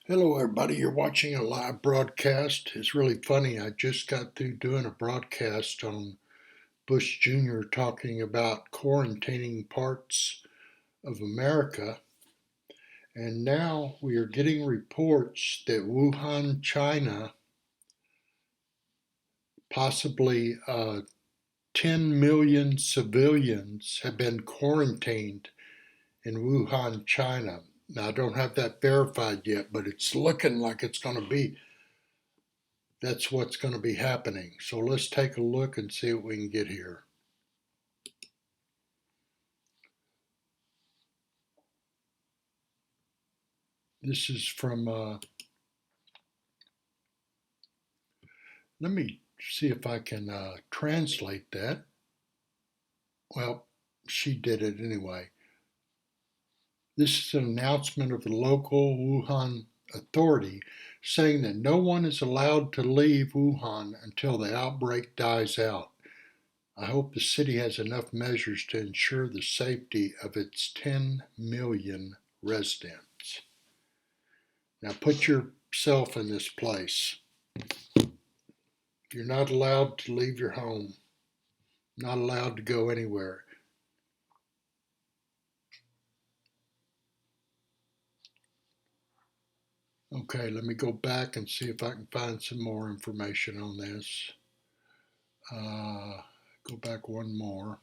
Hello, everybody. You're watching a live broadcast. It's really funny. I just got through doing a broadcast on Bush Jr. talking about quarantining parts of America. And now we are getting reports that Wuhan, China, possibly 10 million civilians have been quarantined in Wuhan, China. Now, I don't have that verified yet, but it's looking like it's going to be that's what's going to be happening. So let's take a look and see what we can get here. This is from, let me see if I can translate that. Well, she did it anyway. This is an announcement of the local Wuhan authority saying that no one is allowed to leave Wuhan until the outbreak dies out. I hope the city has enough measures to ensure the safety of its 10 million residents. Now put yourself in this place. You're not allowed to leave your home, not allowed to go anywhere. Okay, let me go back and see if I can find some more information on this. Go back one more.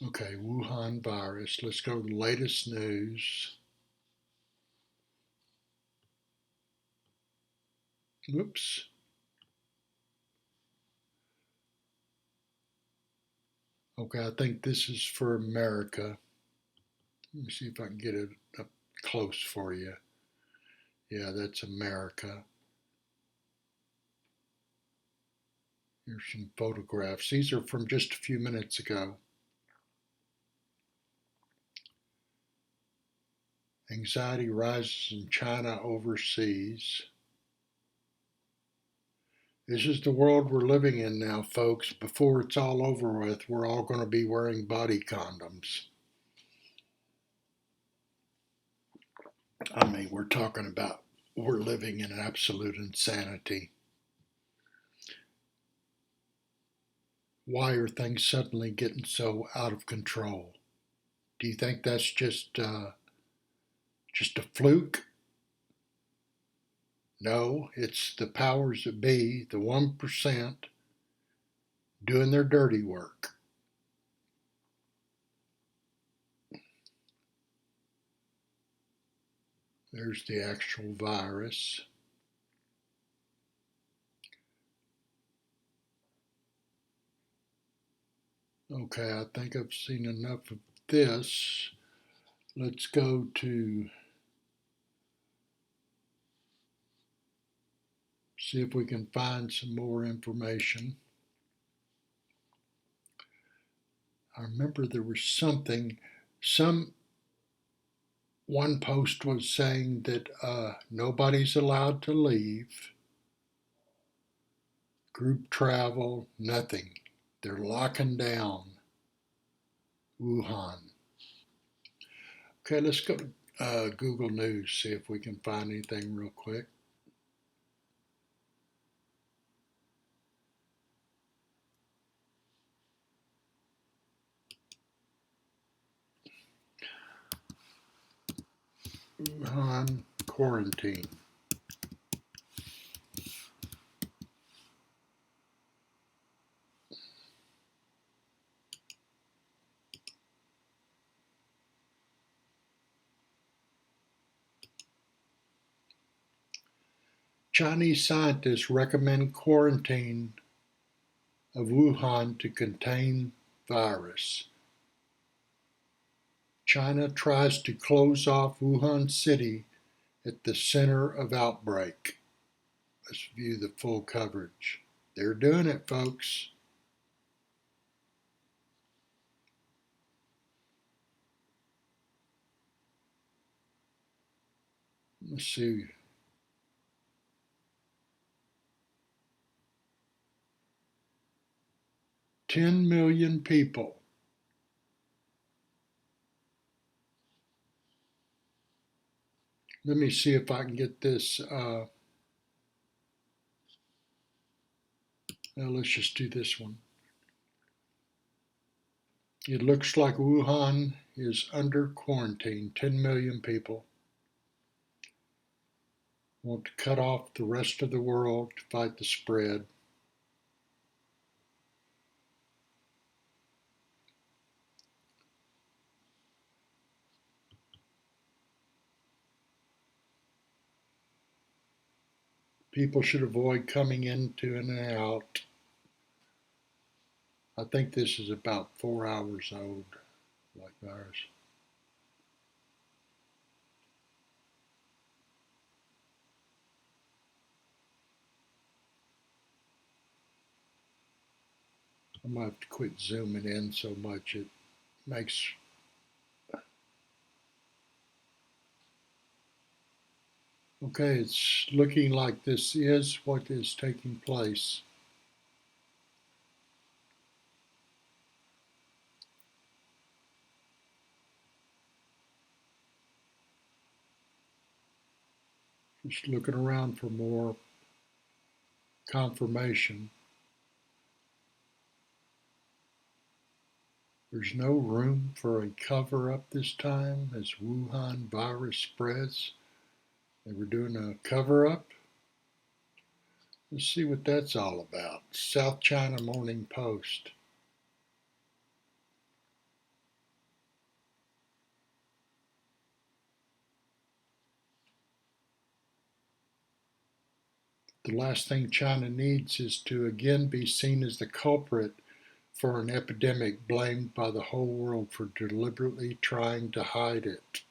Okay, Wuhan virus. Let's go to the latest news. Whoops. Okay, I think this is for America. Let me see if I can get it up close for you. Yeah, that's America. Here's some photographs. These are from just a few minutes ago. Anxiety rises in China overseas. This is the world we're living in now, folks. Before it's all over with, we're all going to be wearing body condoms. I mean, we're talking about we're living in absolute insanity. Why are things suddenly getting so out of control? Do you think that's just a fluke? No, it's the powers that be, the 1%, doing their dirty work. There's the actual virus. Okay, I think I've seen enough of this. Let's go to see if we can find some more information. I remember there was some one post was saying that nobody's allowed to leave, group travel, nothing. They're locking down Wuhan. Okay, let's go to Google News, see if we can find anything real quick. Wuhan quarantine. Chinese scientists recommend quarantine of Wuhan to contain virus. China tries to close off Wuhan city at the center of outbreak. Let's view the full coverage. They're doing it, folks. Let's see. $10 million people. Let me see if I can get this. Let's just do this one. It looks like Wuhan is under quarantine. 10 million people want to cut off the rest of the world to fight the spread. People should avoid coming into and out. I think this is about 4 hours old, like virus. I might have to quit zooming in so much it makes. Okay, it's looking like this is what is taking place. Just looking around for more confirmation. There's no room for a cover-up this time as Wuhan virus spreads. They were doing a cover-up. Let's see what that's all about. South China Morning Post. The last thing China needs is to again be seen as the culprit for an epidemic blamed by the whole world for deliberately trying to hide it.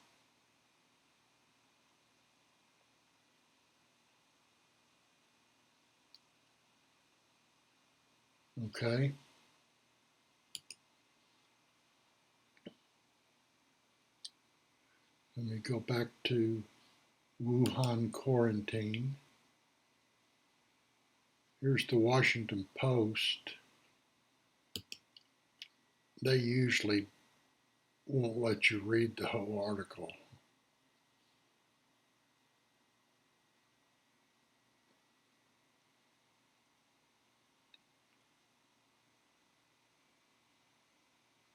Okay? Let me go back to Wuhan quarantine. Here's the Washington Post. They usually won't let you read the whole article.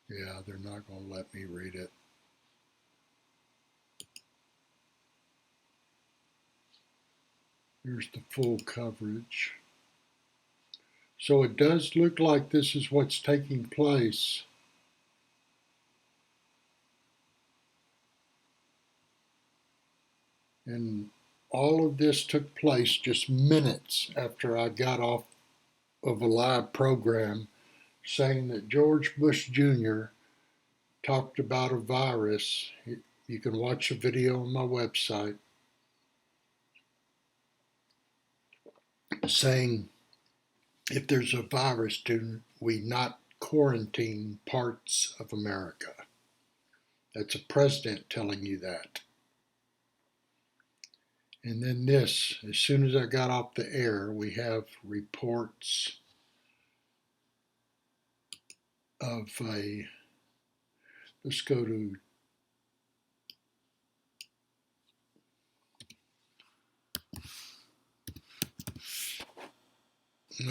Yeah, they're not going to let me read it. Here's the full coverage. So it does look like this is what's taking place. And all of this took place just minutes after I got off of a live program saying that George Bush Jr. talked about a virus. You can watch a video on my website saying if there's a virus, do we not quarantine parts of America? That's a president telling you that. And then this, as soon as I got off the air, we have reports of a, let's go to,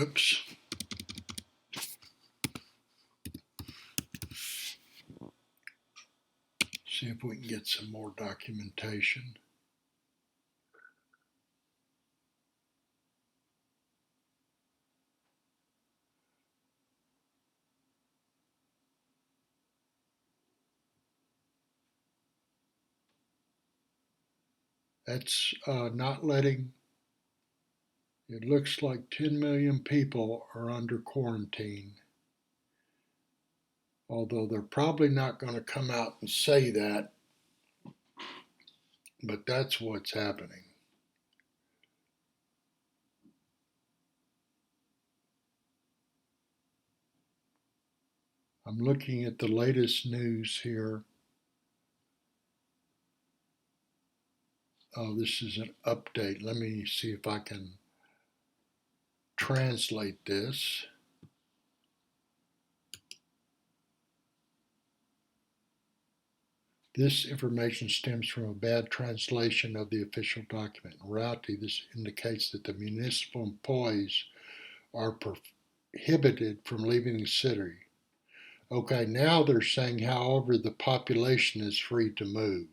oops, see if we can get some more documentation. That's not letting, it looks like 10 million people are under quarantine. Although they're probably not going to come out and say that, but that's what's happening. I'm looking at the latest news here. Oh, this is an update. Let me see if I can translate this. This information stems from a bad translation of the official document. In reality, this indicates that the municipal employees are prohibited from leaving the city. Okay, now they're saying, however, the population is free to move.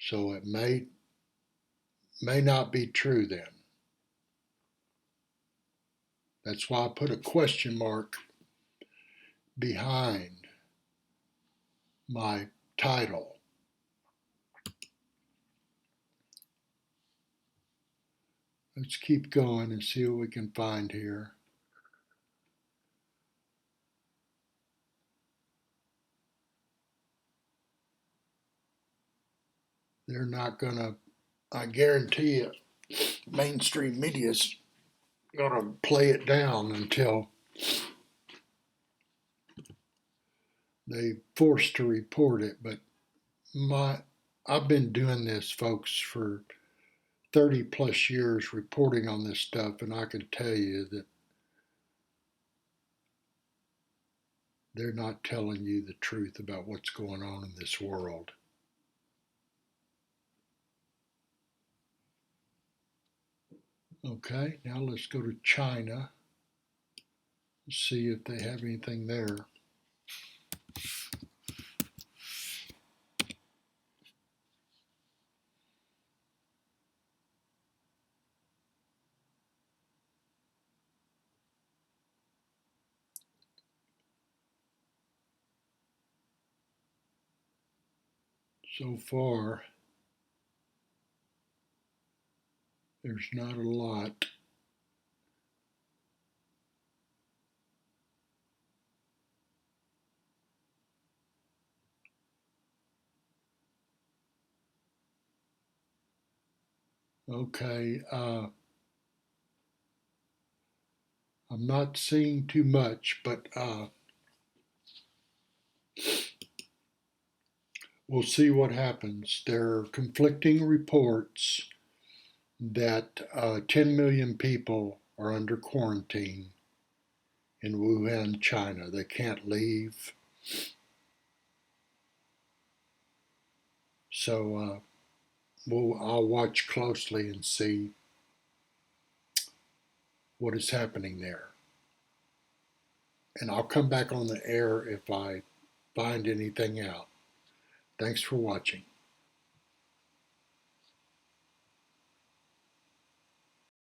So it may not be true then. That's why I put a question mark behind my title. Let's keep going and see what we can find here. They're not going to, I guarantee you, mainstream media's going to play it down until they forced to report it. But I've been doing this, folks, for 30 plus years reporting on this stuff, and I can tell you that they're not telling you the truth about what's going on in this world. Okay, now let's go to China and see if they have anything there. So far, there's not a lot. Okay, I'm not seeing too much, but we'll see what happens. There are conflicting reports that 10 million people are under quarantine in Wuhan, China. They can't leave. So I'll watch closely and see what is happening there. And I'll come back on the air if I find anything out. Thanks for watching.